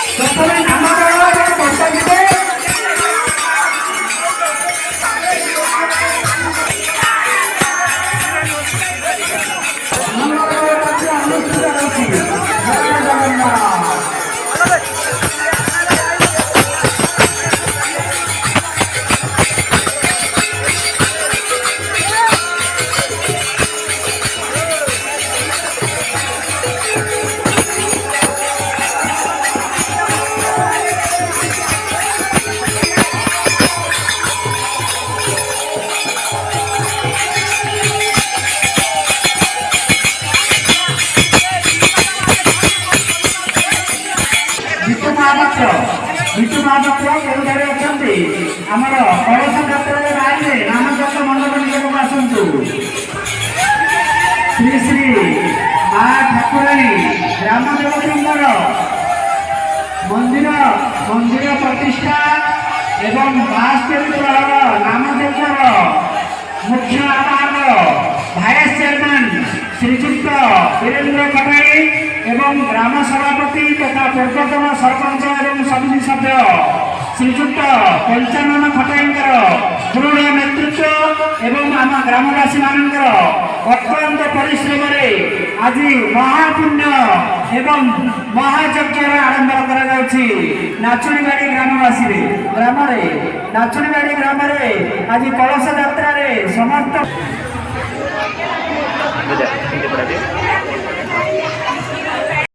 ପ୍ରଥମେ ନାମକରଣ ଏବଂ ବୈଠକରେ विष्णु महापात्र केउठारे अछंती हमर कलश यात्रा बाहर नामकरण मंडप निकटक आसतु श्री श्री माँ ठाकुराणी ग्राम देवतींकर मंदिर मंदिर प्रतिष्ठा एवं 72 नामकरण मुख्य आवाहक भाइस चेयरमैन श्रीजुक्त वीरेन्द्र कटाई एवं ग्राम सभापति तथा पूर्वतन सरपंच एवं समिति सभ्य श्रीजुक्त पंचानन खटाई दृढ़ नेतृत्व एवं आम ग्रामवासी मान अत्यंत परिश्रम आज महापुण्य एवं महायज्ञ आरंभ नाचुरीबाड़ी ग्रामवासी ग्राम नाचुरीबाड़ी ग्राम आज कलश यात्रा समस्त